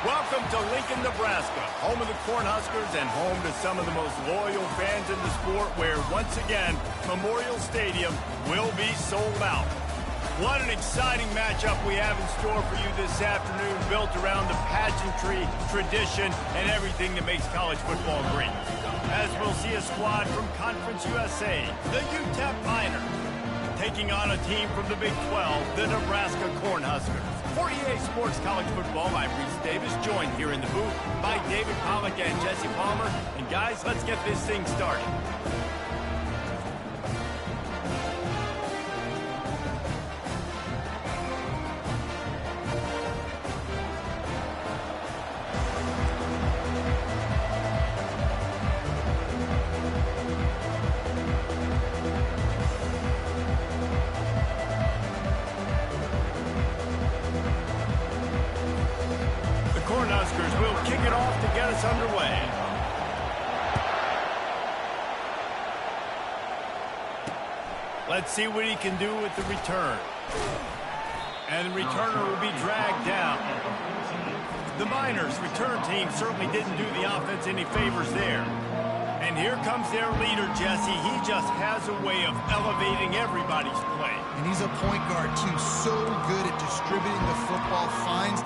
Welcome to Lincoln, Nebraska, home of the Cornhuskers and home to some of the most loyal fans in the sport where, once again, Memorial Stadium will be sold out. What an exciting matchup we have in store for you this afternoon, built around the pageantry, tradition, and everything that makes college football great. As we'll see a squad from Conference USA, the UTEP Miners, taking on a team from the Big 12, the Nebraska Cornhuskers. For EA Sports College Football, I'm Reese Davis, joined here in the booth by David Pollack and Jesse Palmer. And guys, let's get this thing started. Cornhuskers will kick it off to get us underway. Let's see what he can do with the return. And the returner will be dragged down. The Miners' return team certainly didn't do the offense any favors there. And here comes their leader, Jesse. He just has a way of elevating everybody's play. And he's a point guard, too. So good at distributing the football, finds...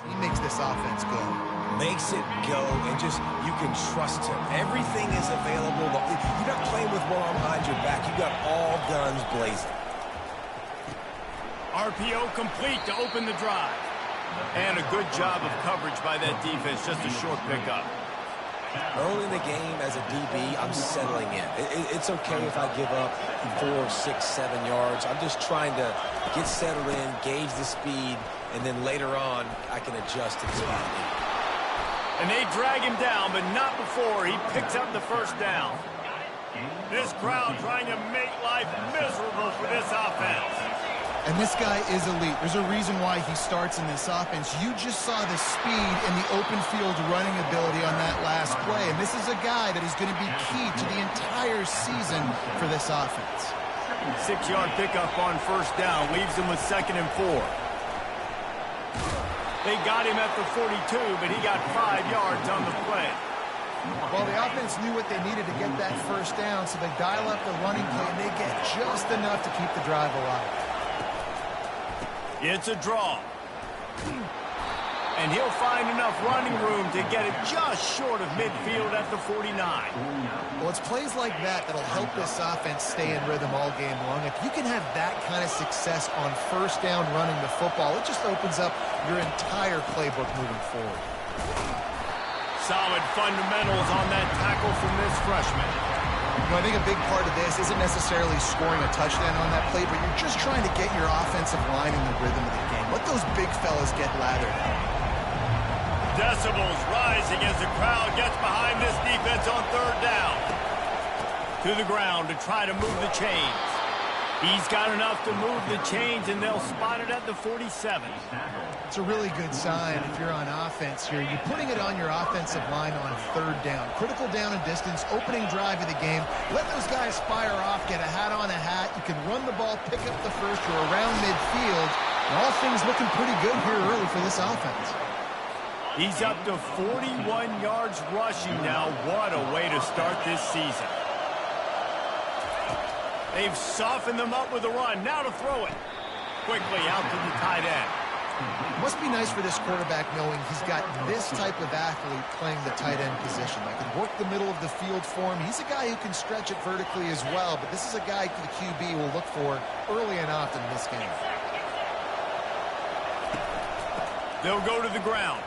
He makes this offense go. Makes it go, and just, you can trust him. Everything is available. You're not playing with one arm behind your back. You got all guns blazing. RPO complete to open the drive. And a good job of coverage by that defense. Just a short pickup. Early in the game, as a DB, I'm settling in. It's okay if I give up 4, 6, 7 yards. I'm just trying to get settled in, gauge the speed, and then later on, I can adjust to the speed. And they drag him down, but not before he picks up the first down. This crowd trying to make life miserable for this offense. And this guy is elite. There's a reason why he starts in this offense. You just saw the speed and the open field running ability on that last play. And this is a guy that is going to be key to the entire season for this offense. 6-yard pickup on first down leaves him with 2nd and 4. They got him at the 42, but he got 5 yards on the play. Well, the offense knew what they needed to get that first down, so they dial up the running play, and they get just enough to keep the drive alive. It's a draw. And he'll find enough running room to get it just short of midfield at the 49. Well, it's plays like that that'll help this offense stay in rhythm all game long. If you can have that kind of success on first down running the football, it just opens up your entire playbook moving forward. Solid fundamentals on that tackle from this freshman. You know, I think a big part of this isn't necessarily scoring a touchdown on that play, but you're just trying to get your offensive line in the rhythm of the game. Let those big fellas get lathered. Decibels rising as the crowd gets behind this defense on 3rd down. To the ground to try to move the chains. He's got enough to move the chains, and they'll spot it at the 47. It's a really good sign if you're on offense here. You're putting it on your offensive line on 3rd down. Critical down and distance, opening drive of the game. Let those guys fire off, get a hat on a hat. You can run the ball, pick up the first. You're around midfield. All things looking pretty good here early for this offense. He's up to 41 yards rushing now. What a way to start this season. They've softened them up with a run. Now to throw it. Quickly out to the tight end. Must be nice for this quarterback knowing he's got this type of athlete playing the tight end position. That can work the middle of the field for him. He's a guy who can stretch it vertically as well, but this is a guy the QB will look for early and often in this game. They'll go to the ground.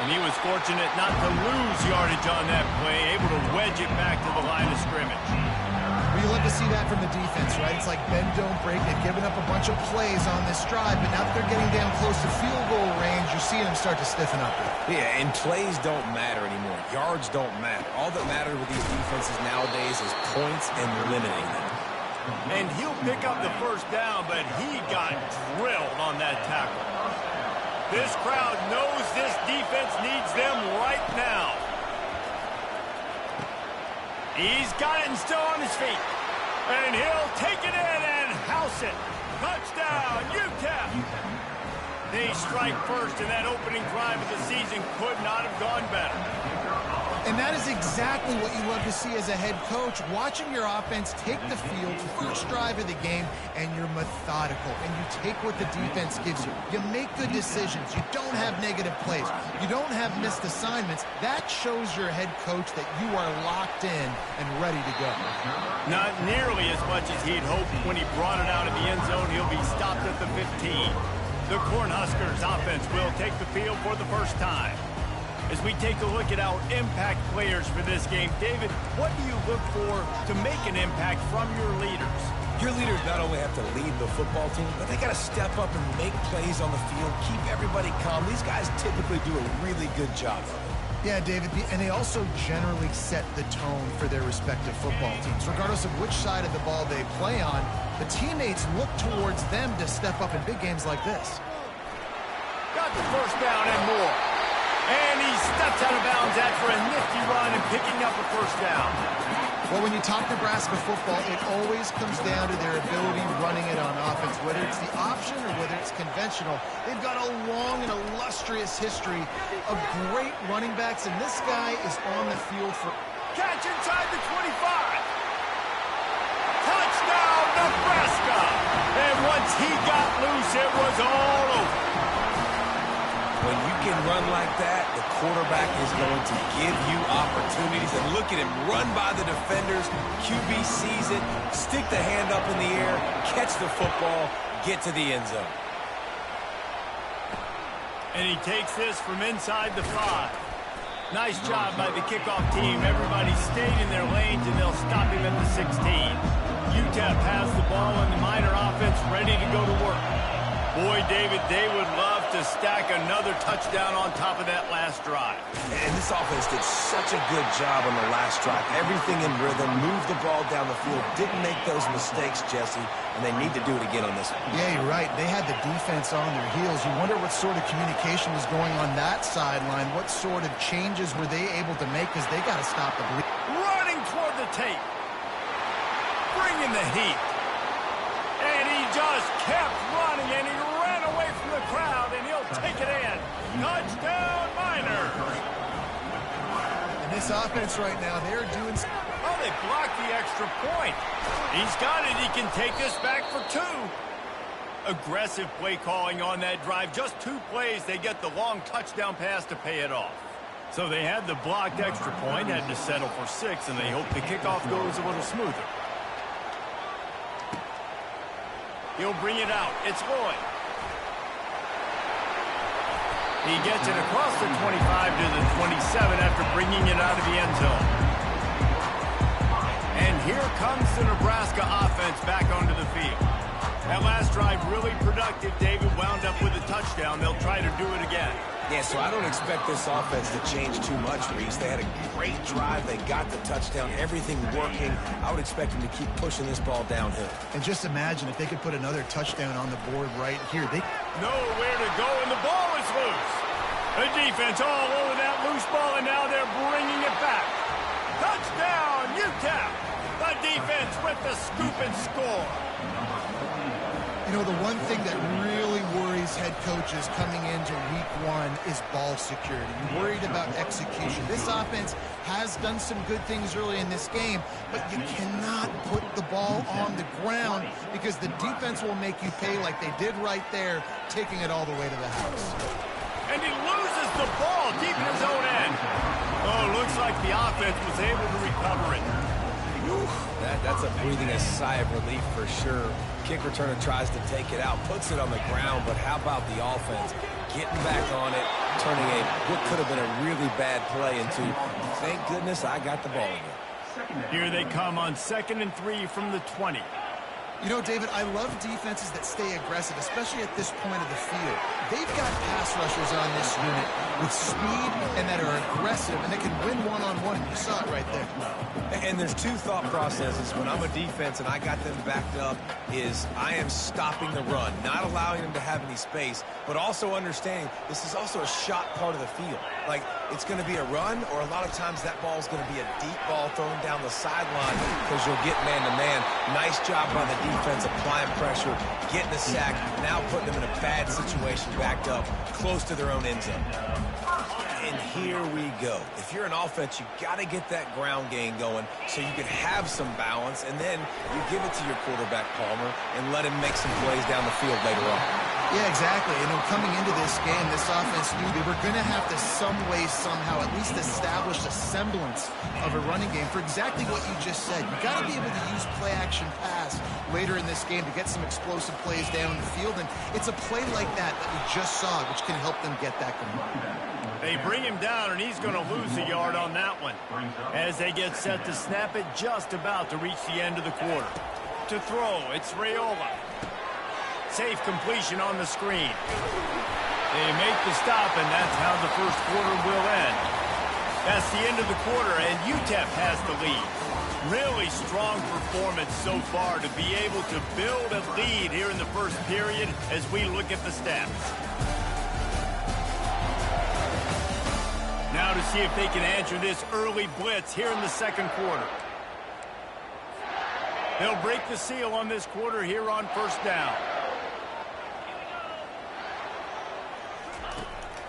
And he was fortunate not to lose yardage on that play, able to wedge it back to the line of scrimmage. Well, you love to see that from the defense, right? It's like bend, don't break. They've given up a bunch of plays on this drive, but now that they're getting down close to field goal range, you're seeing them start to stiffen up. Yeah, and plays don't matter anymore. Yards don't matter. All that matters with these defenses nowadays is points and limiting them. And he'll pick up the first down, but he got drilled on that tackle. This crowd knows this defense needs them right now. He's got it and still on his feet. And he'll take it in and house it. Touchdown, UTEP. They strike first, and that opening drive of the season could not have gone better. And that is exactly what you love to see as a head coach, watching your offense take the field, first drive of the game, and you're methodical, and you take what the defense gives you. You make good decisions. You don't have negative plays. You don't have missed assignments. That shows your head coach that you are locked in and ready to go. Not nearly as much as he'd hoped when he brought it out of the end zone. He'll be stopped at the 15. The Cornhuskers offense will take the field for the first time. As we take a look at our impact players for this game, David, what do you look for to make an impact from your leaders? Your leaders not only have to lead the football team, but they got to step up and make plays on the field, keep everybody calm. These guys typically do a really good job of it. Yeah, David, and they also generally set the tone for their respective football teams. Regardless of which side of the ball they play on, the teammates look towards them to step up in big games like this. Got the first down and more. And he steps out of bounds after a nifty run and picking up a first down. Well, when you talk Nebraska football, it always comes down to their ability running it on offense. Whether it's the option or whether it's conventional, they've got a long and illustrious history of great running backs, and this guy is on the field for... Catch inside the 25. Touchdown, Nebraska. And once he got loose, it was all over. When you can run like that, the quarterback is going to give you opportunities. And look at him run by the defenders. QB sees it, stick the hand up in the air, catch the football, get to the end zone. And he takes this from inside the 5. Nice job by the kickoff team. Everybody stayed in their lanes, and they'll stop him at the 16. UTEP has the ball, and the Miner offense ready to go to work. Boy, David, they would love to stack another touchdown on top of that last drive. And this offense did such a good job on the last drive. Everything in rhythm, moved the ball down the field, didn't make those mistakes, Jesse, and they need to do it again on this one. Yeah, you're right. They had the defense on their heels. You wonder what sort of communication was going on that sideline. What sort of changes were they able to make, because they got to stop the bleed. Running toward the tape. Bringing the heat. And he just kept running, and he ran away from the crowd, and he'll take it in. Touchdown, Miners. And this offense right now, they're doing... Oh, they blocked the extra point. He's got it. He can take this back for 2. Aggressive play calling on that drive. Just 2 plays, they get the long touchdown pass to pay it off. So they had the blocked extra point, had to settle for 6, and they hope the kickoff goes a little smoother. He'll bring it out. It's Lloyd. He gets it across the 25 to the 27 after bringing it out of the end zone. And here comes the Nebraska offense back onto the field. That last drive really productive. David wound up with a touchdown. They'll try to do it again. Yeah, so I don't expect this offense to change too much, Reese. They had a great drive. They got the touchdown. Everything working. I would expect them to keep pushing this ball downhill. And just imagine if they could put another touchdown on the board right here. They nowhere to go, and the ball is loose. The defense all over that loose ball, and now they're bringing it back. Touchdown, UTEP. The defense with the scoop and score. You know, the one thing that really worries head coaches coming into week one is ball security. You're worried about execution. This offense has done some good things early in this game, but you cannot put the ball on the ground because the defense will make you pay like they did right there, taking it all the way to the house. And he loses the ball deep in his own end. Oh, looks like the offense was able to recover it. That's a breathing a sigh of relief for sure. Kick returner tries to take it out, puts it on the ground, but how about the offense getting back on it, turning what could have been a really bad play into, thank goodness I got the ball again. Here they come on 2nd and 3 from the 20. You know, David, I love defenses that stay aggressive, especially at this point of the field. They've got pass rushers on this unit with speed and that are aggressive, and they can win one-on-one. You saw it right there. And there's two thought processes when I'm a defense and I got them backed up is I am stopping the run, not allowing them to have any space, but also understanding this is also a shot part of the field. Like, it's going to be a run, or a lot of times that ball is going to be a deep ball thrown down the sideline because you'll get man-to-man. Nice job by the defense applying pressure, getting a sack, now putting them in a bad situation backed up close to their own end zone. And here we go. If you're an offense, you got to get that ground game going so you can have some balance, and then you give it to your quarterback, Palmer, and let him make some plays down the field later on. Yeah, exactly. You know, coming into this game, this offense knew they were going to have to some way, somehow, at least establish a semblance of a running game for exactly what you just said. You got to be able to use play-action pass later in this game to get some explosive plays down the field, and it's a play like that we just saw, which can help them get that going. They bring him down, and he's going to lose a yard on that one. As they get set to snap it, just about to reach the end of the quarter. To throw, it's Raiola. Safe completion on the screen. They make the stop, and that's how the first quarter will end. That's the end of the quarter, and UTEP has the lead. Really strong performance so far to be able to build a lead here in the first period as we look at the stats. Now to see if they can answer this early blitz here in the second quarter. They'll break the seal on this quarter here on first down.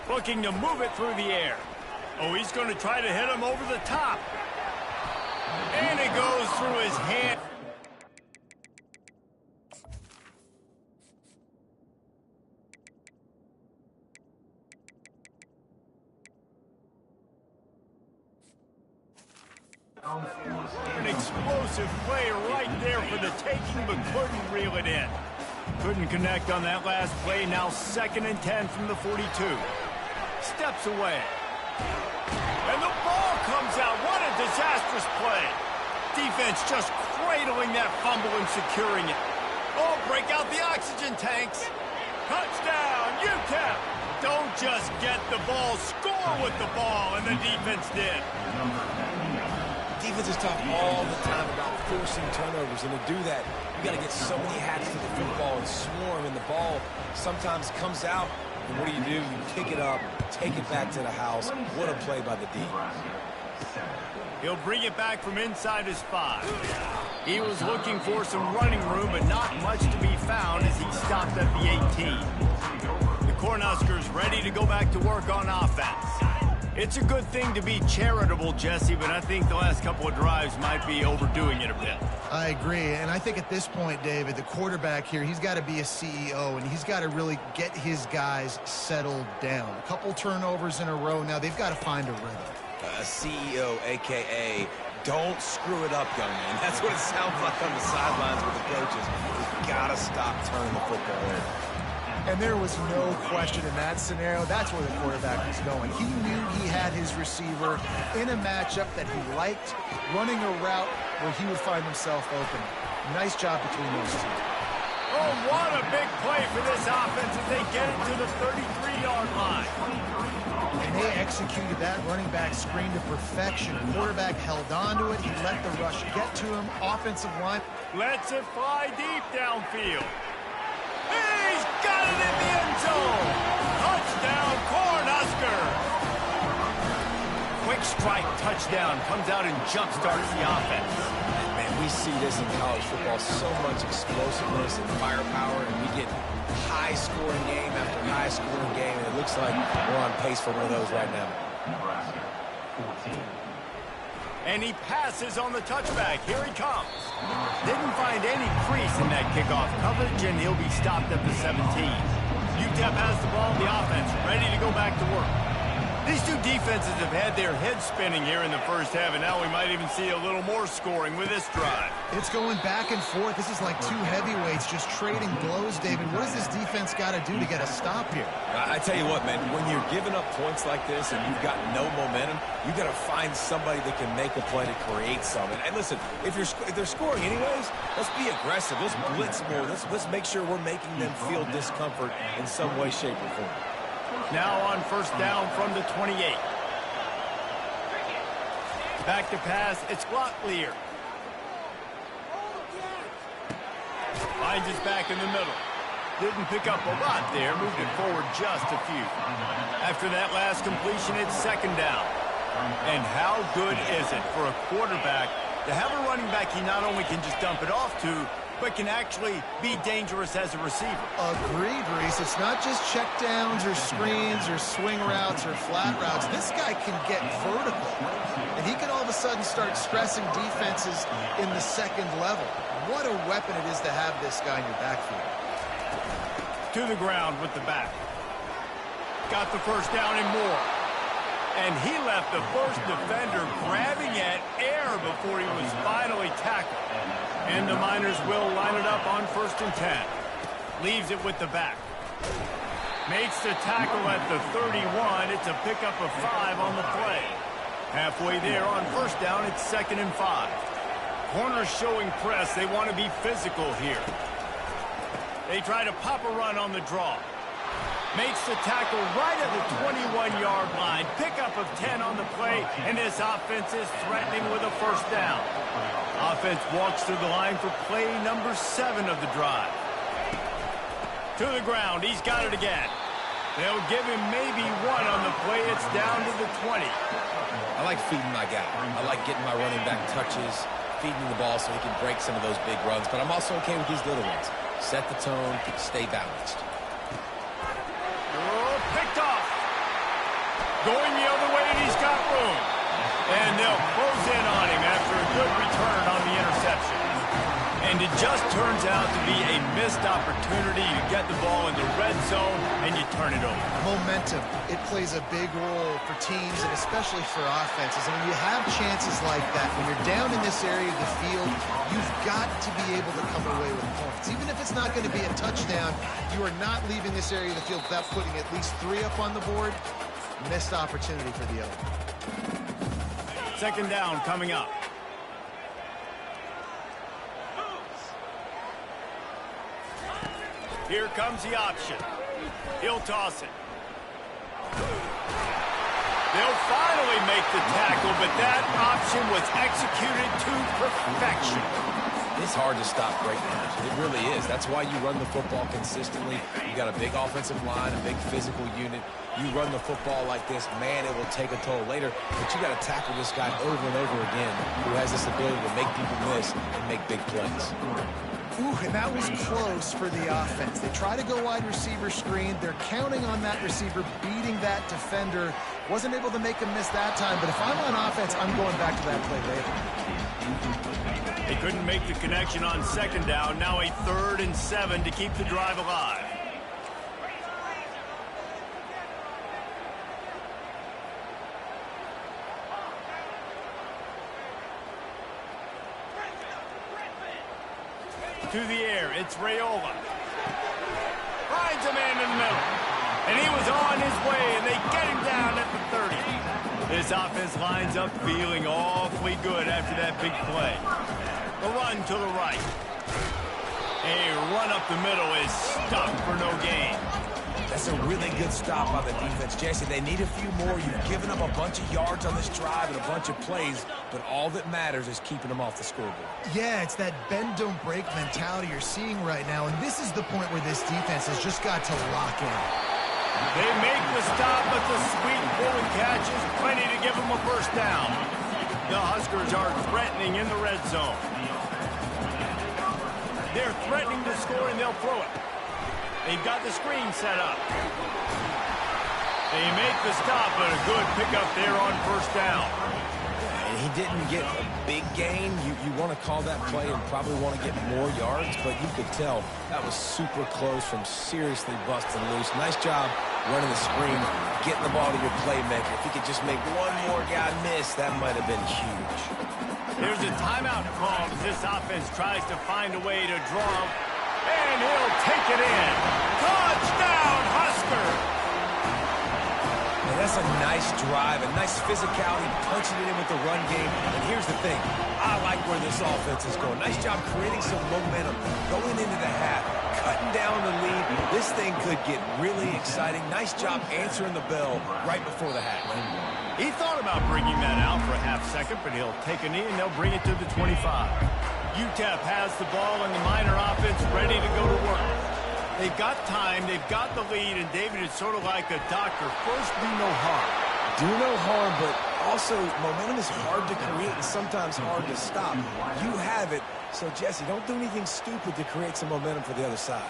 Looking to move it through the air. Oh, he's going to try to hit him over the top. And it goes through his hand. An explosive play right there for the taking, but couldn't reel it in. Couldn't connect on that last play. Now 2nd and 10 from the 42. Steps away. And the ball comes out. What a disastrous play. Defense just cradling that fumble and securing it. Oh, break out the oxygen tanks. Touchdown, UTEP. Don't just get the ball, score with the ball, and the defense did. Defense is talk all the time about forcing turnovers, and to do that, you got to get so many hats to the football and swarm, and the ball sometimes comes out, and what do? You pick it up, take it back to the house. What a play by the D. He'll bring it back from inside his 5. He was looking for some running room, but not much to be found as he stopped at the 18. The Cornhuskers ready to go back to work on offense. It's a good thing to be charitable, Jesse, but I think the last couple of drives might be overdoing it a bit. I agree, and I think at this point, David, the quarterback here, he's got to be a CEO, and he's got to really get his guys settled down. A couple turnovers in a row. Now they've got to find a rhythm. A CEO, a.k.a. don't screw it up, young man. That's what it sounds like on the sidelines with the coaches. You've got to stop turning the football over. And there was no question in that scenario. That's where the quarterback was going. He knew he had his receiver in a matchup that he liked, running a route where he would find himself open. Nice job between those two. Oh, what a big play for this offense as they get it to the 33-yard line. And they executed that running back screen to perfection. Quarterback held on to it. He let the rush get to him. Offensive line lets it fly deep downfield. He's got it in the end zone. Touchdown, Cornhuskers. Quick strike touchdown comes out and jump starts the offense. Man, we see this in college football, so much explosiveness and firepower, and we get high-scoring game after high-scoring game, and it looks like we're on pace for one of those right now. Nebraska, 14. And he passes on the touchback. Here he comes. Didn't find any crease in that kickoff coverage, and he'll be stopped at the 17. UTEP has the ball in the offense, ready to go back to work. These two defenses have had their heads spinning here in the first half, and now we might even see a little more scoring with this drive. It's going back and forth. This is like two heavyweights just trading blows, David. What does this defense got to do to get a stop here? I tell you what, man, when you're giving up points like this and you've got no momentum, you got to find somebody that can make a play to create something. And listen, if they're scoring anyways, let's be aggressive. Let's blitz more. Let's make sure we're making them feel discomfort in some way, shape, or form. Now on first down from the 28. Back to pass, it's Locklear. Finds his back in the middle. Didn't pick up a lot there, moved it forward just a few. After that last completion, it's second down. And how good is it for a quarterback to have a running back he not only can just dump it off to, but can actually be dangerous as a receiver? Agreed, Reese. It's not just check downs or screens or swing routes or flat routes. This guy can get vertical, and he can all of a sudden start stressing defenses in the second level. What a weapon it is to have this guy in your backfield. To the ground with the back. Got the first down and more. And he left the first defender grabbing at air before he was finally tackled. And the Miners will line it up on first and 10. Leaves it with the back. Makes the tackle at the 31. It's a pickup of 5 on the play. Halfway there on first down, it's second and 5. Corners showing press. They want to be physical here. They try to pop a run on the draw. Makes the tackle right at the 21-yard line. Pickup of 10 on the play, and this offense is threatening with a first down. Offense walks to the line for play number 7 of the drive. To the ground, he's got it again. They'll give him maybe 1 on the play. It's down to the 20. I like feeding my guy. I like getting my running back touches, feeding the ball so he can break some of those big runs, but I'm also okay with these little ones. Set the tone, stay balanced. Picked off. Going the other way, and he's got room. And they'll close in on him after a good return on the interception. And it just turns out to be a missed opportunity. You get the ball in the red zone, and you turn it over. Momentum. It plays a big role for teams and especially for offenses. And when you have chances like that, when you're down in this area of the field, you've got to be able to come away with points. Even if it's not going to be a touchdown, you are not leaving this area of the field without putting at least 3 up on the board. Missed opportunity for the other. Second down coming up. Here comes the option. He'll toss it. They'll finally make the tackle, but that option was executed to perfection. It's hard to stop great runners. It really is. That's why you run the football consistently. You got a big offensive line, a big physical unit. You run the football like this, man, it will take a toll later. But you got to tackle this guy over and over again who has this ability to make people miss and make big plays. Ooh, and that was close for the offense. They try to go wide receiver screen. They're counting on that receiver beating that defender. Wasn't able to make him miss that time, but if I'm on offense, I'm going back to that play later. They couldn't make the connection on second down. Now a 3rd and 7 to keep the drive alive. To the air, it's Raiola. Finds a man in the middle. And he was on his way, and they get him down at the 30. This offense lines up feeling awfully good after that big play. The run to the right. A run up the middle is stopped for no gain. That's a really good stop by the defense, Jesse. They need a few more. You've given up a bunch of yards on this drive and a bunch of plays, but all that matters is keeping them off the scoreboard. Yeah, it's that bend, don't break mentality you're seeing right now, and this is the point where this defense has just got to lock in. They make the stop, but the sweet pull and catch is plenty to give them a first down. The Huskers are threatening in the red zone. They're threatening to score, and they'll throw it. They've got the screen set up. They make the stop, but a good pickup there on first down. And he didn't get a big gain. You want to call that play and probably want to get more yards, but you could tell that was super close from seriously busting loose. Nice job running the screen, getting the ball to your playmaker. If he could just make one more guy miss, that might have been huge. There's a timeout called as this offense tries to find a way to draw. And he'll take it in. Touchdown, Husker! And that's a nice drive, a nice physicality, punching it in with the run game. And here's the thing. I like where this offense is going. Nice job creating some momentum, going into the half, cutting down the lead. This thing could get really exciting. Nice job answering the bell right before the half. He thought about bringing that out for a half second, but he'll take a knee and they'll bring it to the 25. UTEP has the ball and the Miner offense ready to go to work. They've got time, they've got the lead, and David is sort of like a doctor. First, do no harm. Do no harm, but also momentum is hard to create and sometimes hard to stop. You have it, so Jesse, don't do anything stupid to create some momentum for the other side.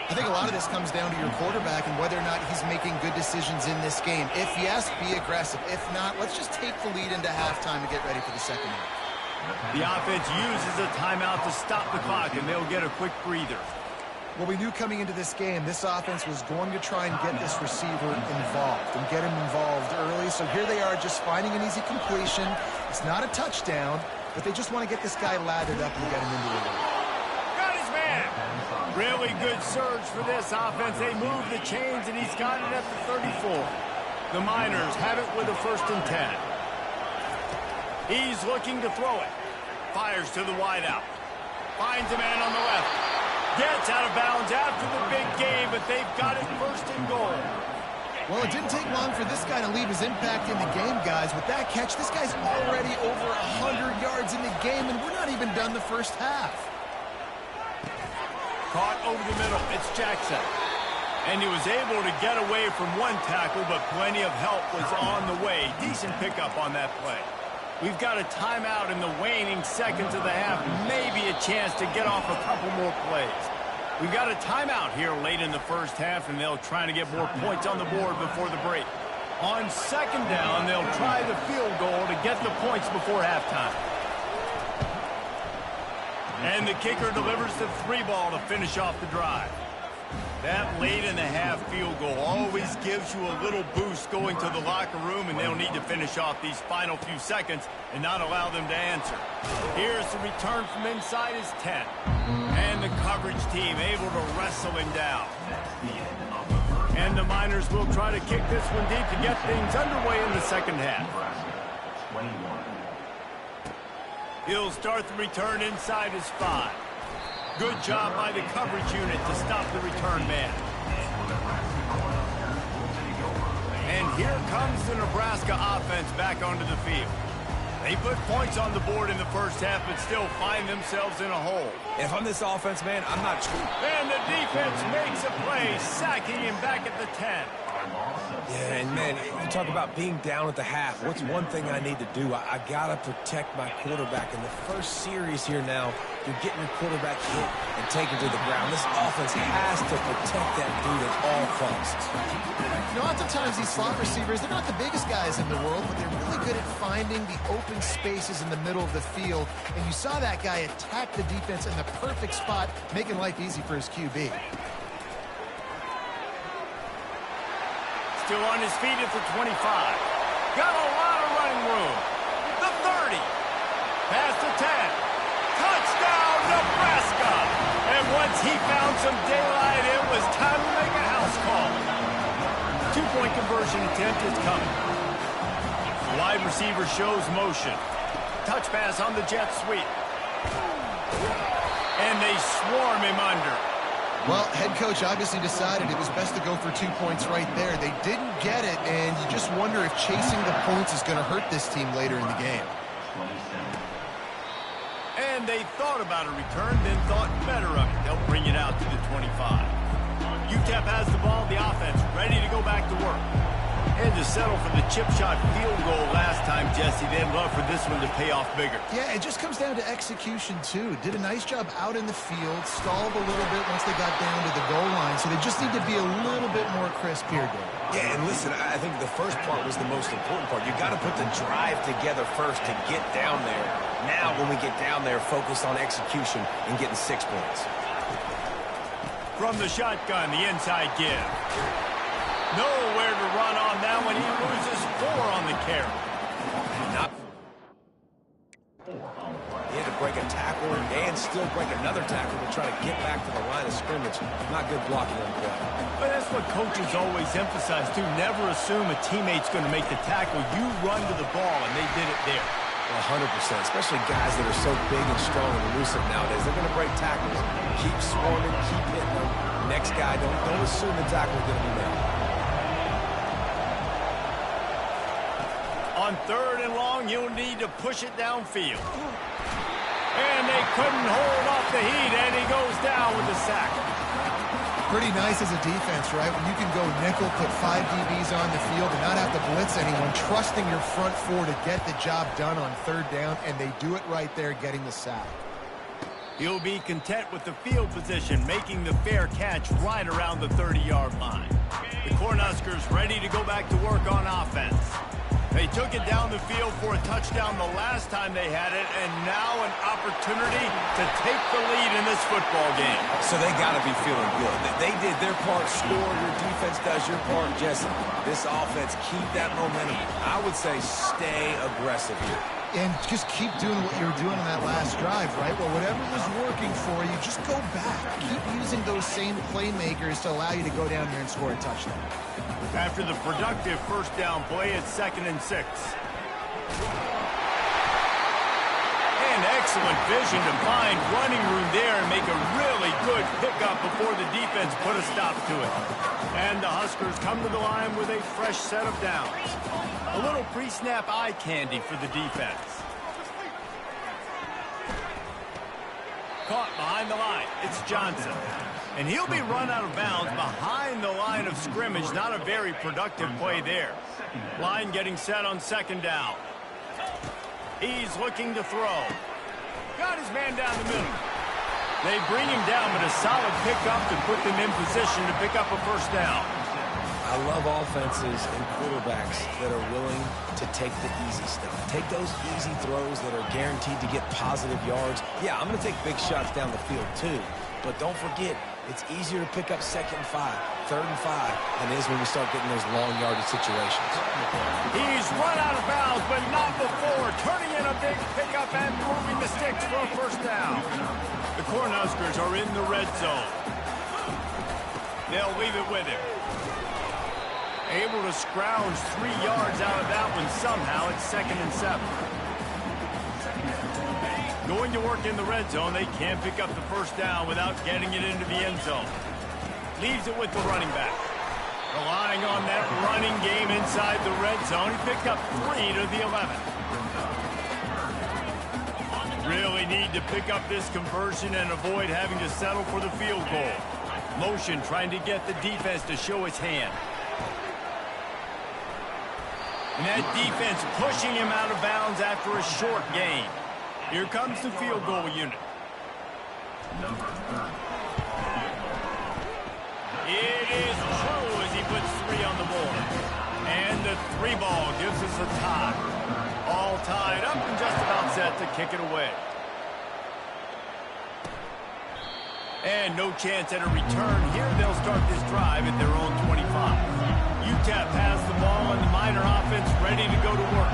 I think a lot of this comes down to your quarterback and whether or not he's making good decisions in this game. If yes, be aggressive. If not, let's just take the lead into halftime and get ready for the second half. The offense uses a timeout to stop the clock, and they'll get a quick breather. Well, we knew coming into this game, this offense was going to try and get this receiver involved and get him involved early. So here they are just finding an easy completion. It's not a touchdown, but they just want to get this guy lathered up and get him into the lead. Got his man. Really good surge for this offense. They move the chains, and he's got it at the 34. The Miners have it with a 1st and 10. He's looking to throw it. Fires to the wideout. Finds a man on the left. Gets out of bounds after the big game, but they've got it 1st and goal. Well, it didn't take long for this guy to leave his impact in the game, guys. With that catch, this guy's already over 100 yards in the game, and we're not even done the first half. Caught over the middle. It's Jackson. And he was able to get away from one tackle, but plenty of help was on the way. Decent pickup on that play. We've got a timeout in the waning seconds of the half. Maybe a chance to get off a couple more plays. We've got a timeout here late in the first half, and they'll try to get more points on the board before the break. On 2nd down, they'll try the field goal to get the points before halftime. And the kicker delivers the 3 ball to finish off the drive. That late in the half field goal always gives you a little boost going to the locker room, and they'll need to finish off these final few seconds and not allow them to answer. Here's the return from inside his 10. And the coverage team able to wrestle him down. And the Miners will try to kick this one deep to get things underway in the second half. He'll start the return inside his 5. Good job by the coverage unit to stop the return man. And here comes the Nebraska offense back onto the field. They put points on the board in the first half, but still find themselves in a hole. If I'm this offense, man, I'm not sure. And the defense makes a play, sacking him back at the 10. Yeah, and man, you talk about being down at the half. What's one thing I need to do? I got to protect my quarterback. In the first series here now, you're getting your quarterback hit and taken to the ground. This offense has to protect that dude at all costs. You know, oftentimes these slot receivers, they're not the biggest guys in the world, but they're really good at finding the open spaces in the middle of the field. And you saw that guy attack the defense in the perfect spot, making life easy for his QB. Still on his feet at the 25. Got a lot of running room. The 30. Past the 10. Touchdown, Nebraska! And once he found some daylight, it was time to make a house call. 2-point conversion attempt is coming. Wide receiver shows motion. Touch pass on the jet sweep. And they swarm him under. Well, head coach obviously decided it was best to go for 2 points right there. They didn't get it, and you just wonder if chasing the points is going to hurt this team later in the game. And they thought about a return, then thought better of it. They'll bring it out to the 25. UTEP has the ball, the offense ready to go back to work. And to settle for the chip shot field goal last time, Jesse. They'd love for this one to pay off bigger. Yeah, it just comes down to execution, too. Did a nice job out in the field, stalled a little bit once they got down to the goal line, so they just need to be a little bit more crisp here, Dave. Yeah, and listen, I think the first part was the most important part. You got to put the drive together first to get down there. Now, when we get down there, focus on execution and getting 6 points. From the shotgun, the inside give. Nowhere to run on that one. He loses 4 on the carry. He had to break a tackle and still break another tackle to try to get back to the line of scrimmage. Not good blocking on play. But that's what coaches always emphasize, too. Never assume a teammate's going to make the tackle. You run to the ball, and they did it there. 100%, especially guys that are so big and strong and elusive nowadays. They're going to break tackles. Keep swarming, keep hitting them. Next guy, don't assume the tackle is going to be made. On 3rd and long, you'll need to push it downfield. And they couldn't hold off the heat, and he goes down with the sack. Pretty nice as a defense, right? When you can go nickel, put 5 DBs on the field and not have to blitz anyone, trusting your front 4 to get the job done on 3rd down, and they do it right there, getting the sack. He'll be content with the field position, making the fair catch right around the 30-yard line. The Cornhuskers ready to go back to work on offense. They took it down the field for a touchdown the last time they had it, and now an opportunity to take the lead in this football game. So they got to be feeling good. They did their part, score. Your defense does your part, Jesse. This offense, keep that momentum. I would say stay aggressive here. And just keep doing what you were doing in that last drive, right? Well, whatever was working for you, just go back. Keep using those same playmakers to allow you to go down here and score a touchdown. After the productive first down play, it's 2nd and 6. And excellent vision to find running room there and make a really good pickup before the defense put a stop to it. And the Huskers come to the line with a fresh set of downs. A little pre-snap eye candy for the defense. Caught behind the line. It's Johnson. And he'll be run out of bounds behind the line of scrimmage. Not a very productive play there. Line getting set on 2nd down. He's looking to throw. Got his man down the middle. They bring him down, but a solid pickup to put them in position to pick up a first down. I love offenses and quarterbacks that are willing to take the easy stuff. Take those easy throws that are guaranteed to get positive yards. Yeah, I'm going to take big shots down the field too, but don't forget, it's easier to pick up 2nd and 5, 3rd and 5 than it is when we start getting those long yardage situations. He's run out of bounds, but not before. Turning in a big pickup and moving the sticks for a first down. The Cornhuskers are in the red zone. They'll leave it with him. Able to scrounge 3 yards out of that one somehow. It's 2nd and 7. Going to work in the red zone. They can't pick up the first down without getting it into the end zone. Leaves it with the running back. Relying on that running game inside the red zone. He picked up 3 to the 11. Really need to pick up this conversion and avoid having to settle for the field goal. Motion trying to get the defense to show its hand. And that defense pushing him out of bounds after a short gain. Here comes the field goal unit. It is true as he puts 3 on the board. And the 3 ball gives us a tie. All tied up and just about set to kick it away. And no chance at a return here. They'll start this drive at their own 25. UTEP has the ball and the Miner offense ready to go to work.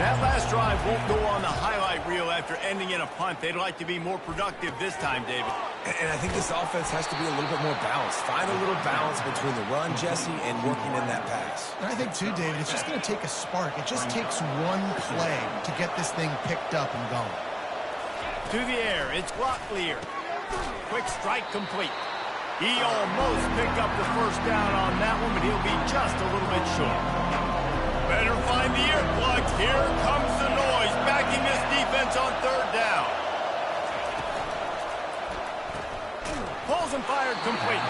That last drive won't go on the highlight reel after ending in a punt. They'd like to be more productive this time, David. And I think this offense has to be a little bit more balanced. Find a little balance between the run, Jesse, and working in that pass. And I think, too, David, it's just going to take a spark. It just takes one play to get this thing picked up and going. To the air, it's Glocklear. Quick strike complete. He almost picked up the first down on that one, but he'll be just a little bit short. Better find the earplugs. Here comes the noise, backing this defense on 3rd down. Pulls and fired complete.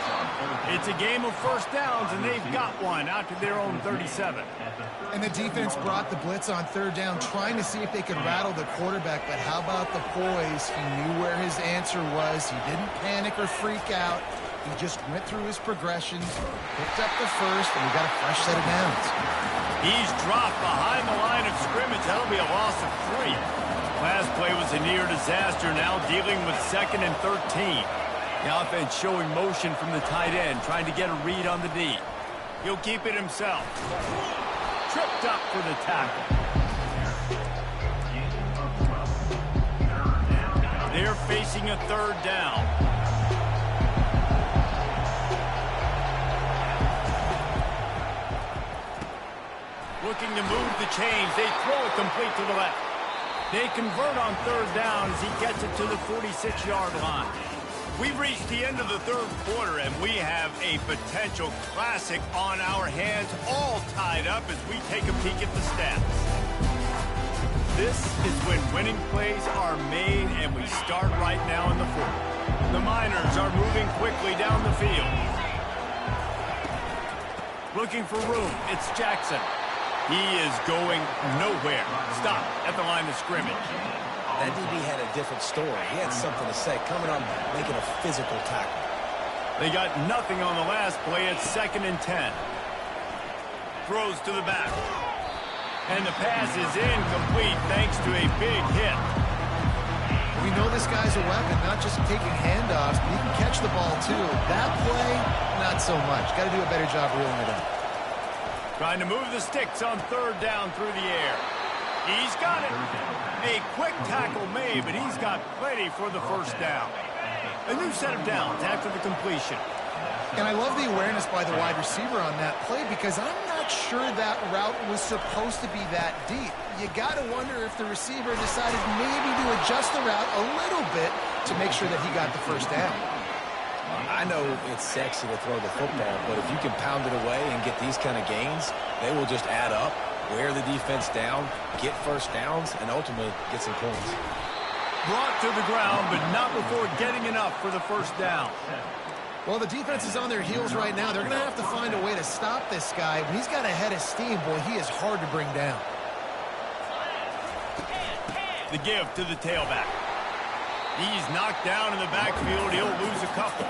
It's a game of first downs, and they've got one out to their own 37. And the defense brought the blitz on third down, trying to see if they could rattle the quarterback. But how about the poise? He knew where his answer was. He didn't panic or freak out. He just went through his progressions, picked up the first, and we got a fresh set of downs. He's dropped behind the line of scrimmage. That'll be a loss of 3. Last play was a near disaster, now dealing with 2nd and 13. The offense showing motion from the tight end, trying to get a read on the D. He'll keep it himself. Tripped up for the tackle. They're facing a third down. Looking to move the chains. They throw it complete to the left. They convert on third down as he gets it to the 46-yard line. We've reached the end of the third quarter, and we have a potential classic on our hands, all tied up as we take a peek at the stats. This is when winning plays are made, and we start right now in the fourth. The Miners are moving quickly down the field. Looking for room. It's Jackson. He is going nowhere. Stop at the line of scrimmage. That DB had a different story. He had something to say, coming on making a physical tackle. They got nothing on the last play. It's 2nd and 10. Throws to the back. And the pass is incomplete thanks to a big hit. We know this guy's a weapon, not just taking handoffs, but he can catch the ball too. That play, not so much. Got to do a better job reeling it in. Trying to move the sticks on third down through the air. He's got it. A quick tackle made, but he's got plenty for the first down. A new set of downs after the completion. And I love the awareness by the wide receiver on that play because I'm not sure that route was supposed to be that deep. You got to wonder if the receiver decided maybe to adjust the route a little bit to make sure that he got the first down. I know it's sexy to throw the football, but if you can pound it away and get these kind of gains, they will just add up, wear the defense down, get first downs, and ultimately get some points. Brought to the ground, but not before getting enough for the first down. Well, the defense is on their heels right now. They're going to have to find a way to stop this guy. When he's got a head of steam, boy, he is hard to bring down. The give to the tailback. He's knocked down in the backfield. He'll lose a couple.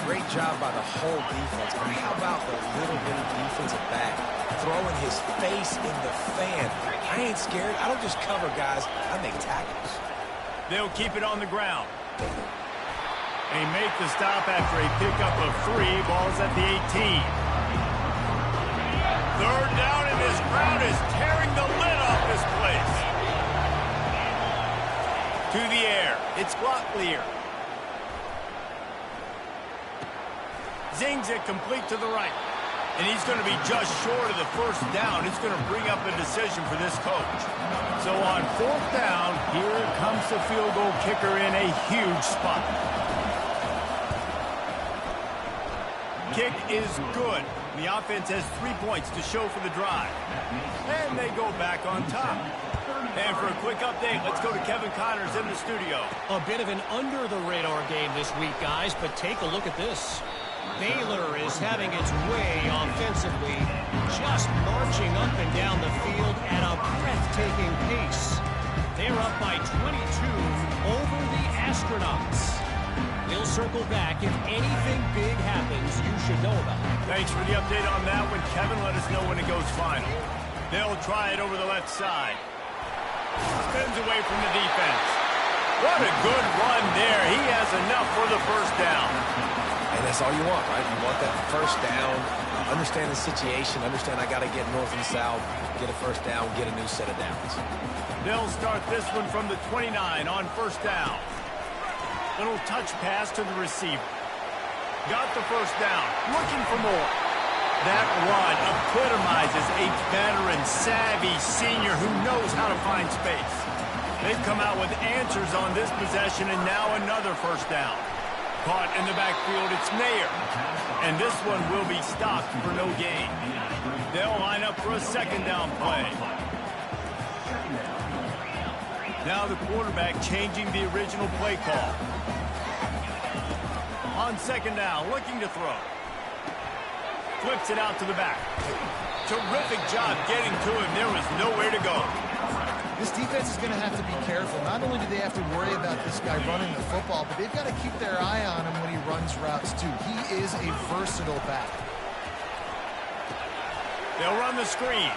Great job by the whole defense. But how about the little bitty defensive back throwing his face in the fan? I ain't scared. I don't just cover guys. I make tackles. They'll keep it on the ground. They make the stop after a pickup of 3. Ball's at the 18. Third down, and this crowd is tearing the lid off this place. To the air. It's Glocklear. Zings it complete to the right. And he's going to be just short of the first down. It's going to bring up a decision for this coach. So on fourth down, here comes the field goal kicker in a huge spot. Kick is good. The offense has 3 points to show for the drive. And they go back on top. And for a quick update, let's go to Kevin Connors in the studio. A bit of an under-the-radar game this week, guys, but take a look at this. Baylor is having its way offensively, just marching up and down the field at a breathtaking pace. They're up by 22 over the Astronauts. We'll circle back. If anything big happens, you should know about it. Thanks for the update on that one, Kevin. Let us know when it goes final. They'll try it over the left side. Spins away from the defense. What a good run there. He has enough for the first down. And that's all you want, right? You want that first down, understand the situation, understand I got to get north and south, get a first down, get a new set of downs. They'll start this one from the 29 on first down. Little touch pass to the receiver. Got the first down. Looking for more. That run epitomizes a veteran, savvy senior who knows how to find space. They've come out with answers on this possession, and now another first down. Caught in the backfield, it's Mayer. And this one will be stopped for no gain. They'll line up for a second down play. Now the quarterback changing the original play call. On second down, looking to throw. Flips it out to the back. Terrific job getting to him. There was nowhere to go. This defense is going to have to be careful. Not only do they have to worry about this guy running the football, but they've got to keep their eye on him when he runs routes too. He is a versatile back. They'll run the screen.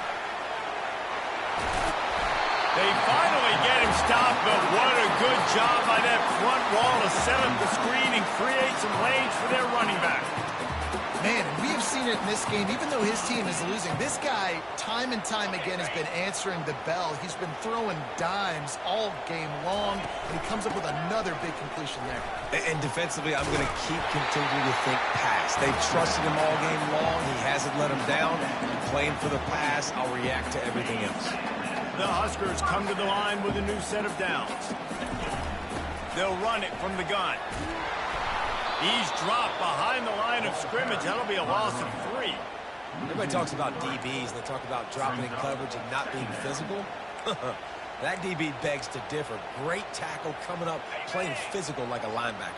They finally get him stopped, but what a good job by that front wall to set up the screen and create some lanes for their running back. Man, we have seen it in this game. Even though his team is losing, this guy, time and time again, has been answering the bell. He's been throwing dimes all game long, and he comes up with another big completion there. And defensively, I'm going to keep continuing to think pass. They've trusted him all game long. He hasn't let him down. I'm playing for the pass. I'll react to everything else. The Huskers come to the line with a new set of downs. They'll run it from the gun. He's dropped behind the line of scrimmage. That'll be a loss of 3. Everybody talks about DBs, and they talk about dropping in coverage and not being physical. That DB begs to differ. Great tackle coming up, playing physical like a linebacker.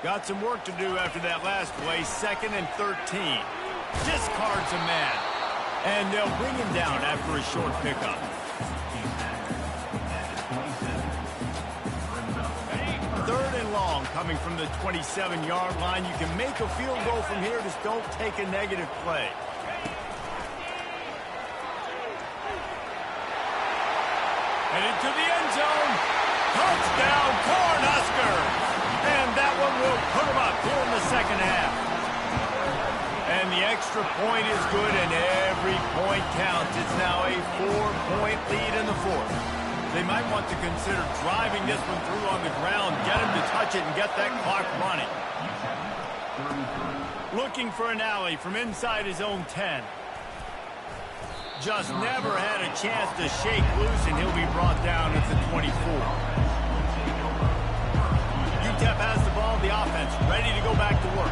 Got some work to do after that last play. 2nd and 13. Discards a man. And they'll bring him down after a short pickup. Third and long coming from the 27-yard line. You can make a field goal from here. Just don't take a negative play. Headed to the end zone. Touchdown, Cornhusker. And that one will put them up here in the second half. And the extra point is good, and every point counts. It's now a 4-point lead in the fourth. They might want to consider driving this one through on the ground, get him to touch it, and get that clock running. Looking for an alley from inside his own 10. Just never had a chance to shake loose, and he'll be brought down at the 24. UTEP has the ball, the offense ready to go back to work.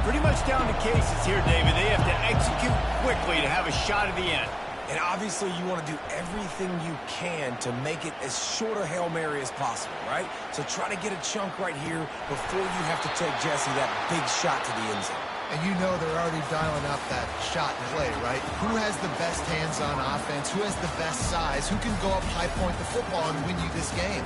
Pretty much down to cases here, David. They have to execute quickly to have a shot at the end. And obviously you want to do everything you can to make it as short a Hail Mary as possible, right? So try to get a chunk right here before you have to take Jesse that big shot to the end zone. And you know they're already dialing up that shot play, right? Who has the best hands on offense? Who has the best size? Who can go up high point the football and win you this game?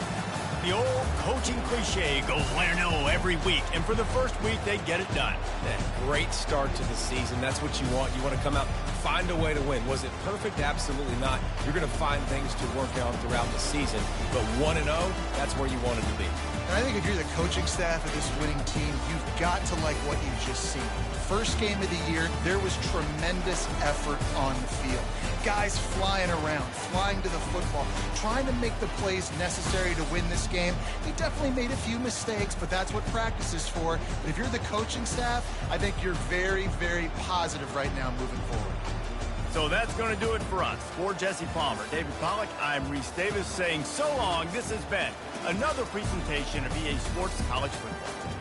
The old coaching cliche, go win or no every week. And for the first week, they get it done. That great start to the season. That's what you want. You want to come out, find a way to win. Was it perfect? Absolutely not. You're going to find things to work out throughout the season. But 1-0, that's where you wanted to be. And I think if you're the coaching staff of this winning team, you've got to like what you've just seen. First game of the year, there was tremendous effort on the field. Guys flying around, flying to the football, trying to make the plays necessary to win this game. He definitely made a few mistakes, but that's what practice is for. But if you're the coaching staff, I think you're very, very positive right now moving forward. So that's going to do it for us. For Jesse Palmer, David Pollack, I'm Reese Davis saying so long. This has been another presentation of EA Sports College Football.